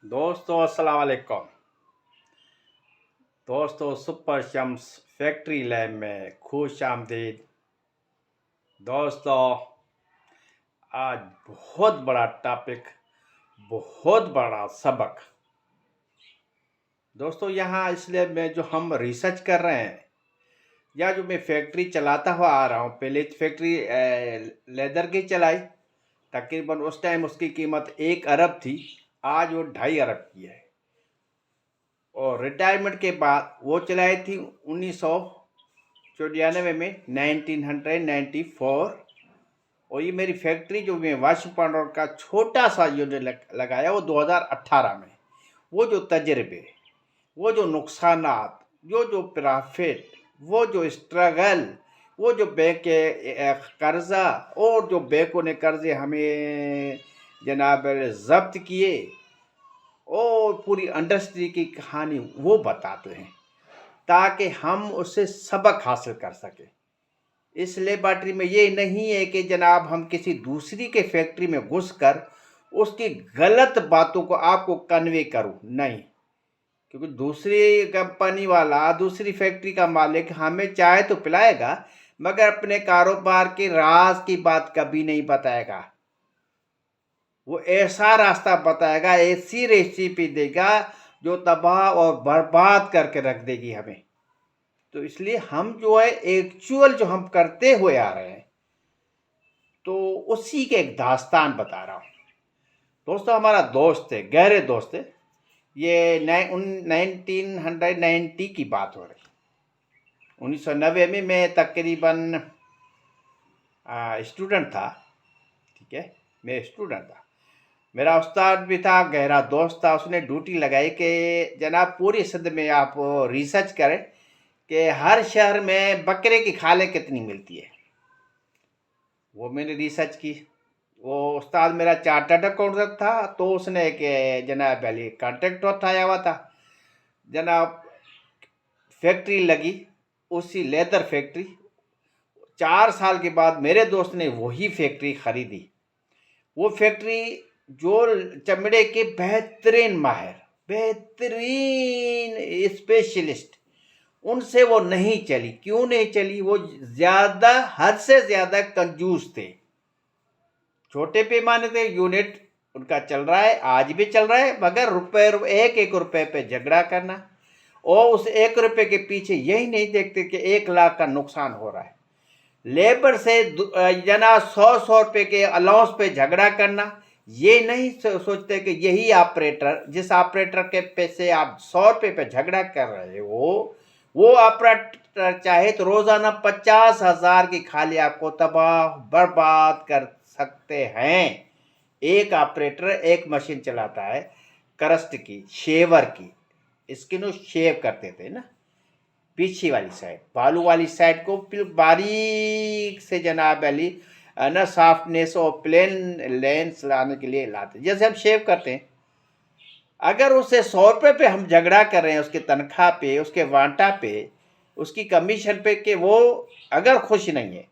दोस्तों अस्सलाम वालेकुम। दोस्तों सुपर शम्स फैक्ट्री लैब में खुश आमदीद। दोस्तों आज बहुत बड़ा टॉपिक, बहुत बड़ा सबक। दोस्तों यहाँ इस लैब में जो हम रिसर्च कर रहे हैं या जो मैं फैक्ट्री चलाता हुआ आ रहा हूँ, पहले फैक्ट्री लेदर की चलाई, तकरीबन उस टाइम उसकी कीमत 1 अरब थी, आज वो 2.5 अरब की है। और रिटायरमेंट के बाद वो चलाई थी 1994 में, 1994। और ये मेरी फैक्ट्री जो मैं वाशिंग पाउडर का छोटा सा यूनिट लगाया वो 2018 में। वो जो तजर्बे, वो जो नुकसानात, जो प्रॉफिट, वो जो स्ट्रगल, वो जो बैंक के कर्जा और जो बैंकों ने कर्जे हमें जनाब जब्त किए और पूरी इंडस्ट्री की कहानी वो बताते हैं ताकि हम उससे सबक हासिल कर सकें। इस लेबॉरेटरी में ये नहीं है कि जनाब हम किसी दूसरी के फैक्ट्री में घुसकर उसकी गलत बातों को आपको कन्वे करूं, नहीं। क्योंकि दूसरी कंपनी वाला, दूसरी फैक्ट्री का मालिक हमें चाय तो पिलाएगा मगर अपने कारोबार के राज की बात कभी नहीं बताएगा। वो ऐसा रास्ता बताएगा, ऐसी रेसिपी देगा जो तबाह और बर्बाद करके रख देगी हमें। तो इसलिए हम जो है एक्चुअल जो हम करते हुए आ रहे हैं तो उसी के एक दास्तान बता रहा हूँ। दोस्तों हमारा दोस्त है, गहरे दोस्त है। ये 1990 की बात हो रही। 1990 में मैं तकरीबन स्टूडेंट था। ठीक है, मैं स्टूडेंट था। मेरा उस्ताद भी था, गहरा दोस्त था। उसने ड्यूटी लगाई कि जनाब पूरी सिंध में आप रिसर्च करें कि हर शहर में बकरे की खालें कितनी मिलती है। वो मैंने रिसर्च की। वो उस्ताद मेरा चार्टर्ड अकाउंटेंट था, तो उसने एक जनाब अली कॉन्ट्रैक्ट उठाया हुआ था। जनाब फैक्ट्री लगी, उसी लेदर फैक्ट्री। 4 साल के बाद मेरे दोस्त ने वही फैक्ट्री खरीदी। वो फैक्ट्री जो चमड़े के बेहतरीन माहिर, बेहतरीन स्पेशलिस्ट, उनसे वो नहीं चली। क्यों नहीं चली? वो ज्यादा, हद से ज्यादा कंजूस थे। छोटे पैमाने पे यूनिट उनका चल रहा है, आज भी चल रहा है, मगर रुपए एक एक रुपए पे झगड़ा करना और उस 1 रुपए के पीछे यही नहीं देखते कि 1 लाख का नुकसान हो रहा है। लेबर से जना 100 रुपए के अलाउंस पे झगड़ा करना, ये नहीं सोचते कि यही ऑपरेटर, जिस ऑपरेटर के पैसे आप 100 रुपए पे झगड़ा कर रहे हो, वो ऑपरेटर चाहे तो रोजाना 50,000 की खाली आपको तबाह बर्बाद कर सकते हैं। एक ऑपरेटर एक मशीन चलाता है, करस्ट की, शेवर की, स्किन शेव करते थे ना, पीछे वाली साइड, बालू वाली साइड को फिर बारीक से जनाब अली ना सॉफ्टनेस और प्लेन लेंस लाने के लिए लाते, जैसे हम शेव करते हैं। अगर उसे 100 रुपये पे हम झगड़ा कर रहे हैं, उसके तनख्वाह पे, उसके वांटा पे, उसकी कमीशन पे, कि वो अगर खुश नहीं है,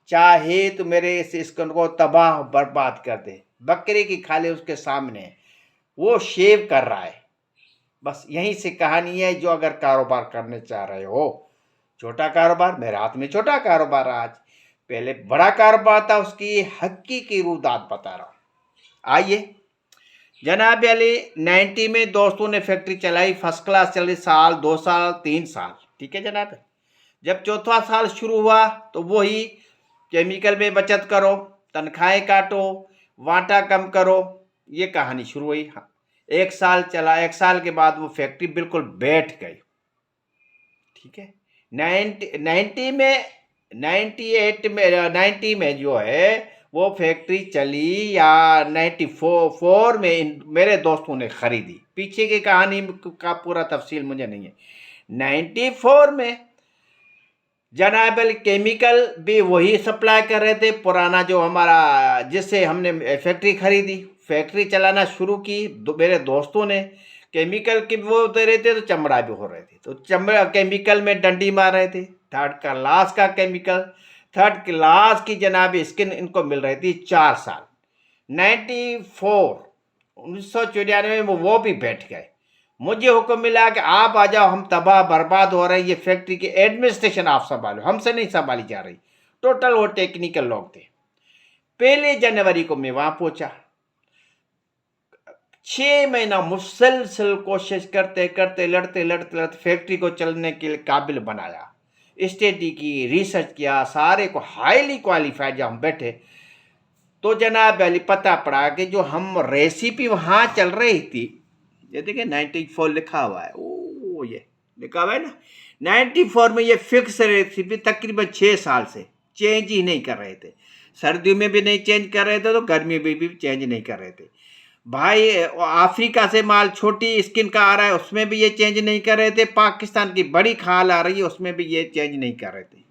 चाहे तो मेरे इस स्किन को तबाह बर्बाद कर दे, बकरे की खाले उसके सामने, वो शेव कर रहा है। बस यहीं से कहानी है। जो अगर कारोबार करने चाह रहे हो, छोटा कारोबार, मेरे हाथ में छोटा कारोबार आज, पहले बड़ा कारोबार था, उसकी हकीकी रुदात बता रहा हूँ। आइए जनाब अली, 90 में दोस्तों ने फैक्ट्री चलाई, फर्स्ट क्लास चली, साल 2 साल 3 साल। ठीक है जनाब। जब चौथा साल शुरू हुआ तो वही केमिकल में बचत करो, तनख्वाहें काटो, वाटा कम करो, ये कहानी शुरू हुई। हाँ, 1 साल चला। 1 साल के बाद वो फैक्ट्री बिल्कुल बैठ गई। ठीक है। 90 में, 98 में, 90 में जो है वो फैक्ट्री चली, या 94 में मेरे दोस्तों ने खरीदी। पीछे की कहानी का पूरा तफसील मुझे नहीं है। 94 में जनाबल केमिकल भी वही सप्लाई कर रहे थे, पुराना जो हमारा, जिससे हमने फैक्ट्री खरीदी। फैक्ट्री चलाना शुरू की मेरे दोस्तों ने। केमिकल की वो दे रहे थे तो चमड़ा भी हो रहे थे, तो चमड़ा केमिकल में डंडी मार रहे थे। थर्ड क्लास का केमिकल, थर्ड क्लास की जनाब स्किन इनको मिल रही थी 4 साल। 94 1994 में वो भी बैठ गए। मुझे हुक्म मिला कि आप आ जाओ, हम तबाह बर्बाद हो रहे हैं, ये फैक्ट्री की एडमिनिस्ट्रेशन आप संभालो, हमसे नहीं संभाली जा रही। टोटल वो टेक्निकल लोग थे। 1 जनवरी को मैं वहां पहुंचा। 6 महीना मुसलसल कोशिश करते करते लड़ते लड़ते लड़ते फैक्ट्री को चलने के लिए काबिल बनाया। स्टडी की, रिसर्च किया, सारे को हाईली क्वालिफाइड जब हम बैठे तो जनाब अली पता पड़ा कि जो हम रेसिपी वहाँ चल रही थी, ये देखिए 94 लिखा हुआ है, ओ ये लिखा हुआ है ना 94 में, ये फिक्स रेसिपी तकरीबन 6 साल से चेंज ही नहीं कर रहे थे। सर्दियों में भी नहीं चेंज कर रहे थे तो गर्मी में भी चेंज नहीं कर रहे थे भाई। अफ्रीका से माल छोटी स्किन का आ रहा है, उसमें भी ये चेंज नहीं कर रहे थे। पाकिस्तान की बड़ी खाल आ रही है, उसमें भी ये चेंज नहीं कर रहे थे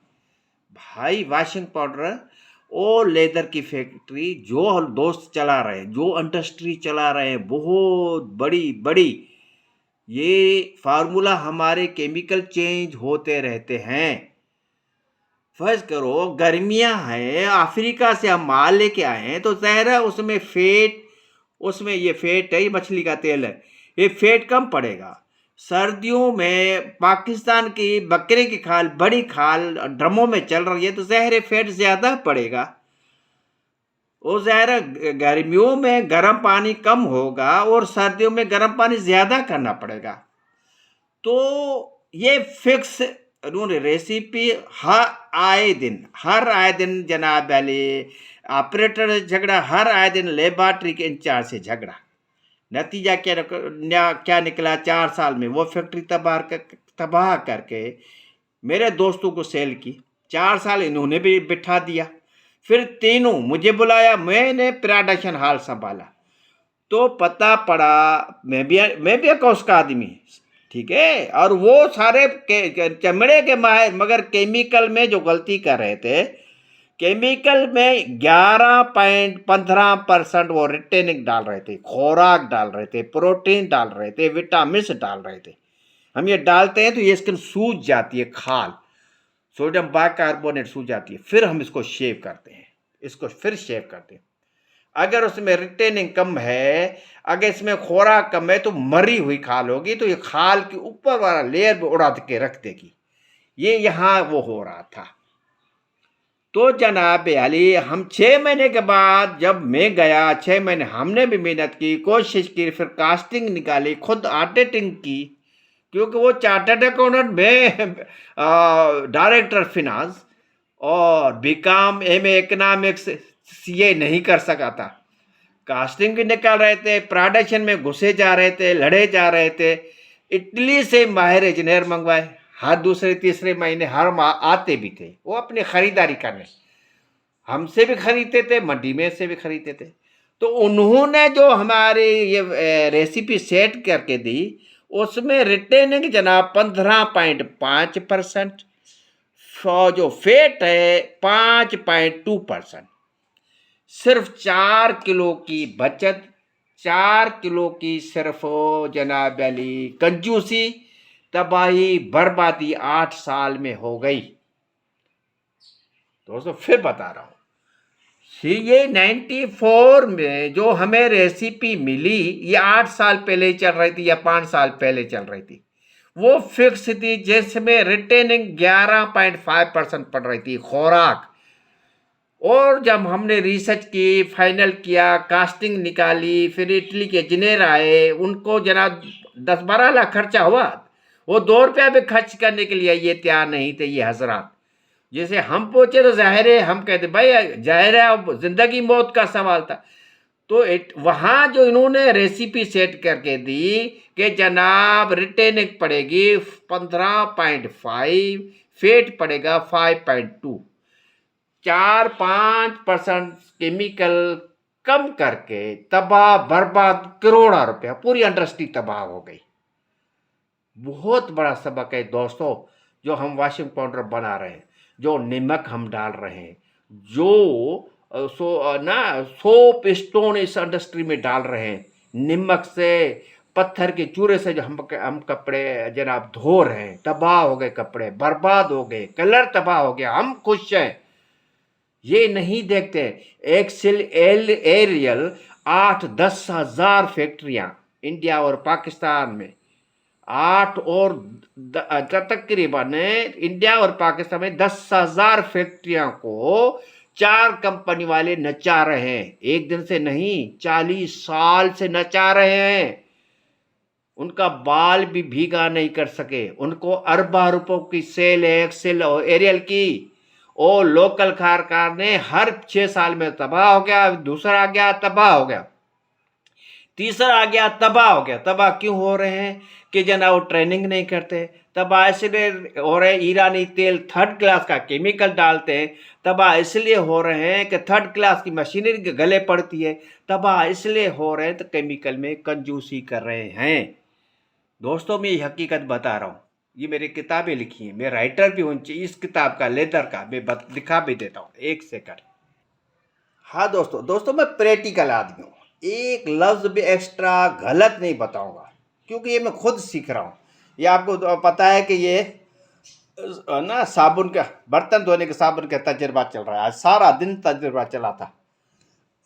भाई। वॉशिंग पाउडर और लेदर की फैक्ट्री जो दोस्त चला रहे हैं, जो इंडस्ट्री चला रहे हैं बहुत बड़ी बड़ी, ये फार्मूला हमारे केमिकल चेंज होते रहते हैं। फर्ज करो गर्मियां हैं, अफ्रीका से हम माल लेके आए हैं तो ज़ाहिर है उसमें फेट, उसमें ये फेट है, ये मछली का तेल है, ये फेट कम पड़ेगा। सर्दियों में पाकिस्तान की बकरे की खाल, बड़ी खाल ड्रमों में चल रही है तो ज़ाहिर फेट ज़्यादा पड़ेगा। वो ज़ाहिर गर्मियों में गर्म पानी कम होगा और सर्दियों में गर्म पानी ज़्यादा करना पड़ेगा। तो ये फिक्स उन्होंने रेसिपी हर आए दिन जनाब अली ऑपरेटर से झगड़ा, हर आए दिन लेबॉर्ट्री के इंचार्ज से झगड़ा। नतीजा क्या निकला, 4 साल में वो फैक्ट्री तबाह करके मेरे दोस्तों को सेल की। 4 साल इन्होंने भी बिठा दिया। फिर तीनों मुझे बुलाया, मैंने प्रोडक्शन हॉल संभाला। तो पता पड़ा मैं भी एक उसका आदमी, ठीक है, और वो सारे चमड़े के माहिर, मगर केमिकल में जो गलती कर रहे थे, केमिकल में 11.15% वो रिटेनिक डाल रहे थे, खुराक डाल रहे थे, प्रोटीन डाल रहे थे, विटामिन डाल रहे थे। हम ये डालते हैं तो ये स्किन सूज जाती है, खाल सोडियम बाइकार्बोनेट सूज जाती है। फिर हम इसको शेव करते हैं, इसको फिर शेव करते हैं। अगर उसमें रिटेनिंग कम है, अगर इसमें खुराक कम है तो मरी हुई खाल होगी, तो ये खाल के ऊपर वाला लेयर भी उड़ा के रख देगी। ये यहाँ वो हो रहा था। तो जनाब अली हम 6 महीने के बाद जब मैं गया, 6 महीने हमने भी मेहनत की, कोशिश की, फिर कास्टिंग निकाली, खुद ऑडिटिंग की, क्योंकि वो चार्टर्ड अकाउंटेंट में डायरेक्टर फिनांस और बीकॉम एमए इकोनॉमिक्स सीए नहीं कर सका था। कास्टिंग भी निकाल रहे थे, प्रोडक्शन में घुसे जा रहे थे, लड़े जा रहे थे। इटली से माहिर इंजीनियर मंगवाए, हर दूसरे तीसरे महीने हर माह आते भी थे, वो अपनी खरीदारी करने, हमसे भी खरीदते थे, मंडी में से भी खरीदते थे। तो उन्होंने जो हमारे ये रेसिपी सेट करके दी, उसमें रिटेनिंग जनाब 15.5%, जो फेट है 5.2%। सिर्फ 4 किलो की बचत, 4 किलो की सिर्फ जनाब अली कंजूसी, तबाही बर्बादी 8 साल में हो गई। दोस्तों फिर बता रहा हूं, ये 94 में जो हमें रेसिपी मिली, ये 8 साल पहले चल रही थी या 5 साल पहले चल रही थी। वो फिक्स थी, जिसमें रिटेनिंग 11.5% पड़ रही थी, खुराक। और जब हमने रिसर्च की, फाइनल किया, कास्टिंग निकाली, फिर इटली के इंजीनियर आए, उनको जनाब 10-12 लाख खर्चा हुआ। वो 2 रुपया भी खर्च करने के लिए ये तैयार नहीं थे ये हजरात। जैसे हम पहुंचे तो जाहिर है हम कहते भाई जाहिर है अब जिंदगी मौत का सवाल था। तो वहाँ जो इन्होंने रेसिपी सेट करके दी कि जनाब रिटेनिंग पड़ेगी 15.5, फेट पड़ेगा 5.2, 4-5% केमिकल कम करके तबाह बर्बाद, करोड़ों रुपया, पूरी इंडस्ट्री तबाह हो गई। बहुत बड़ा सबक है दोस्तों, जो हम वॉशिंग पाउडर बना रहे हैं, जो नमक हम डाल रहे हैं, जो सोप स्टोन इस इंडस्ट्री में डाल रहे हैं, नमक से, पत्थर के चूरे से जो हम कपड़े जनाब धो रहे हैं, तबाह हो गए, कपड़े बर्बाद हो गए, कलर तबाह हो गया। हम खुश हैं, ये नहीं देखते। एक्सेल एरियल 8-10 हज़ार फैक्ट्रियां इंडिया और पाकिस्तान में, तकरीबन इंडिया और पाकिस्तान में 10 हज़ार फैक्ट्रियों को 4 कंपनी वाले नचा रहे हैं। एक दिन से नहीं, 40 साल से नचा रहे हैं। उनका बाल भी भीगा नहीं कर सके। उनको अरबा रुपयों की सेल है एक्सेल और एरियल की। और लोकल कारखाने हर 6 साल में तबाह हो गया, दूसरा आ गया तबाह हो गया, तीसरा आ गया तबाह हो गया। तबाह क्यों हो रहे हैं कि जना वो ट्रेनिंग नहीं करते। तबाह इसलिए हो रहे हैं, ईरानी तेल 3rd क्लास का केमिकल डालते हैं। तबाह इसलिए हो रहे हैं कि 3rd क्लास की मशीनरी के गले पड़ती है। तबाह इसलिए हो रहे हैं तो केमिकल में कंजूसी कर रहे हैं। दोस्तों मैं ये हकीकत बता रहा हूँ, ये मेरी किताबें लिखी हैं, मैं राइटर भी हूँ इस किताब का, लेदर का, मैं दिखा भी देता हूँ, एक सेकंड। हाँ दोस्तों, मैं प्रैक्टिकल आदमी हूँ, एक लफ्ज़ भी एक्स्ट्रा गलत नहीं बताऊंगा, क्योंकि ये मैं खुद सीख रहा हूँ। ये आपको तो पता है कि ये ना साबुन का, बर्तन धोने के साबुन का तजुर्बा चल रहा है। आज सारा दिन तजुर्बा चला था,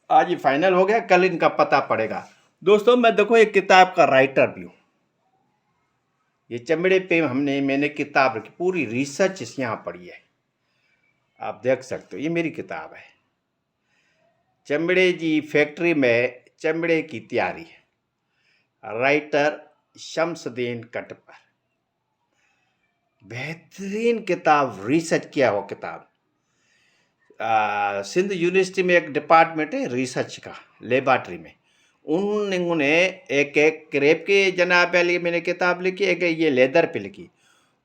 आज ये फाइनल हो गया, कल इनका पता पड़ेगा। दोस्तों मैं देखो एक किताब का राइटर भी हूँ। ये चमड़े पे मैंने किताब रखी, पूरी रिसर्च इस यहाँ पढ़ी है, आप देख सकते हो। ये मेरी किताब है, चमड़े की फैक्ट्री में चमड़े की तैयारी, राइटर शम्सुद्दीन कटपर। बेहतरीन किताब, रिसर्च किया हुआ किताब। सिंध यूनिवर्सिटी में एक डिपार्टमेंट है रिसर्च का, लेबॉर्ट्री में, उन्होंने एक क्रेप की जनाब वाली मैंने किताब लिखी, एक ये लेदर पे लिखी।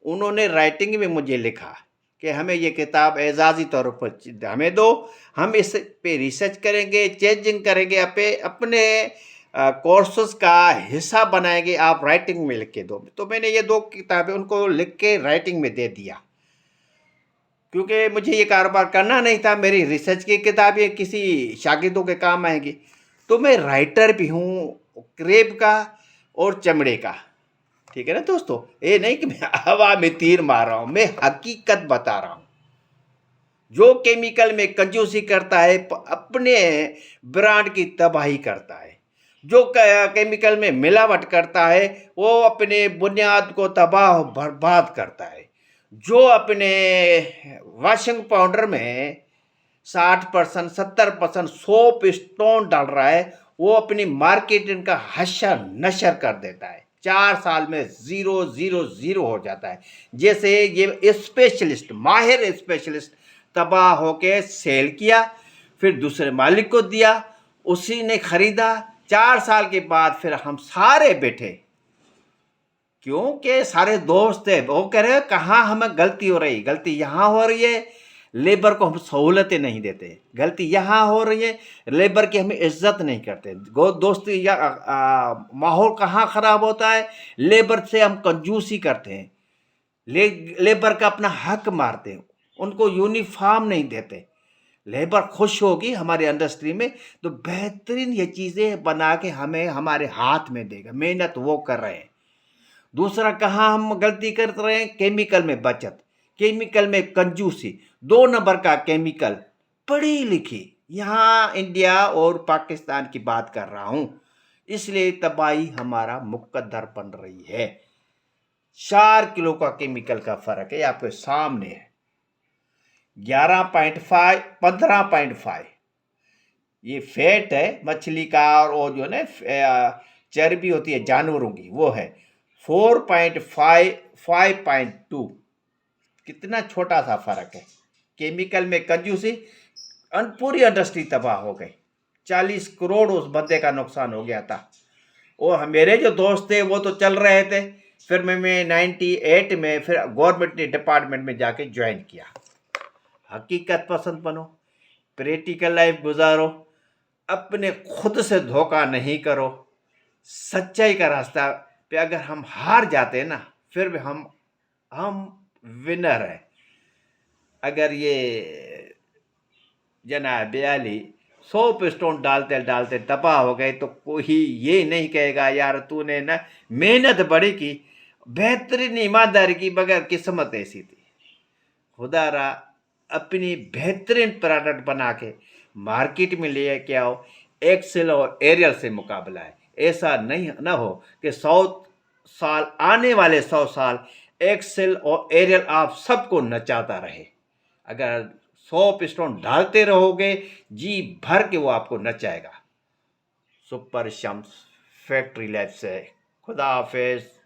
उन्होंने राइटिंग में मुझे लिखा कि हमें ये किताब एजाज़ी तौर पर हमें दो, हम इस पे रिसर्च करेंगे, चेंजिंग करेंगे, अपने कोर्सेज का हिस्सा बनाएंगे, आप राइटिंग में लिख के दो। तो मैंने ये 2 किताबें उनको लिख के राइटिंग में दे दिया, क्योंकि मुझे ये कारोबार करना नहीं था। मेरी रिसर्च की किताबें किसी शागिर्दों के काम आएंगी। तो मैं राइटर भी हूँ क्रेप का और चमड़े का, ठीक है ना दोस्तों। ये नहीं कि मैं हवा में तीर मार रहा हूँ, मैं हकीकत बता रहा हूँ। जो केमिकल में कंजूसी करता है अपने ब्रांड की तबाही करता है। जो केमिकल में मिलावट करता है वो अपने बुनियाद को तबाह बर्बाद करता है। जो अपने वॉशिंग पाउडर में 60%, 70% सोप स्टोन डाल रहा है, वो अपनी मार्केटिंग का हशर नशर कर देता है। 4 साल में 0 हो जाता है। जैसे ये स्पेशलिस्ट, माहिर स्पेशलिस्ट तबाह होके सेल किया, फिर दूसरे मालिक को दिया, उसी ने खरीदा। 4 साल के बाद फिर हम सारे बैठे, क्योंकि सारे दोस्त है, वो कह रहे कहाँ हमें गलती हो रही, गलती यहाँ हो रही है, लेबर को हम सहूलतें नहीं देते, गलती यहाँ हो रही है, लेबर की हम इज्जत नहीं करते। दोस्ती या माहौल कहाँ ख़राब होता है, लेबर से हम कंजूसी करते हैं, लेबर का अपना हक मारते हैं, उनको यूनिफॉर्म नहीं देते। लेबर खुश होगी हमारे इंडस्ट्री में तो बेहतरीन ये चीज़ें बना के हमें हमारे हाथ में देगा। मेहनत वो कर रहे हैं। दूसरा कहाँ हम गलती कर रहे हैं, केमिकल में बचत, केमिकल में कंजूसी, 2 नंबर का केमिकल। पढ़ी लिखी, यहाँ इंडिया और पाकिस्तान की बात कर रहा हूँ, इसलिए तबाही हमारा मुकद्दर बन रही है। 4 किलो का केमिकल का फर्क है, आपके सामने है। 11.5, 15.5 ये फैट है मछली का, और वो जो है चर्बी होती है जानवरों की, वो है 4.5, 5.2। कितना छोटा सा फर्क है। केमिकल में कंजूसी, पूरी इंडस्ट्री तबाह हो गई। 40 करोड़ उस बंदे का नुकसान हो गया था। और मेरे जो दोस्त थे वो तो चल रहे थे। फिर मैं 98 में फिर गवर्नमेंट डिपार्टमेंट में जाके ज्वाइन किया। हकीकत पसंद बनो, प्रैक्टिकल लाइफ गुजारो, अपने खुद से धोखा नहीं करो। सच्चाई का रास्ता पे अगर हम हार जाते हैं ना, फिर भी हम विनर हैं। अगर ये जनाब बयाली 100 स्टोन डालते डालते तबाह हो गए तो कोई ये नहीं कहेगा यार तूने ना मेहनत बड़ी की, बेहतरीन ईमानदारी की, मगर किस्मत ऐसी थी। खुदा रहा अपनी बेहतरीन प्रोडक्ट बना के मार्केट में ले के आओ। एक्सेल और एरियल से मुकाबला है। ऐसा नहीं ना हो कि 100 साल, आने वाले 100 साल एक्सेल और एरियल आप सबको नचाता रहे। अगर 100 पिस्टन डालते रहोगे, जी भर के वो आपको नचाएगा। सुपर शम्स फैक्ट्री लैब से खुदा हाफिज।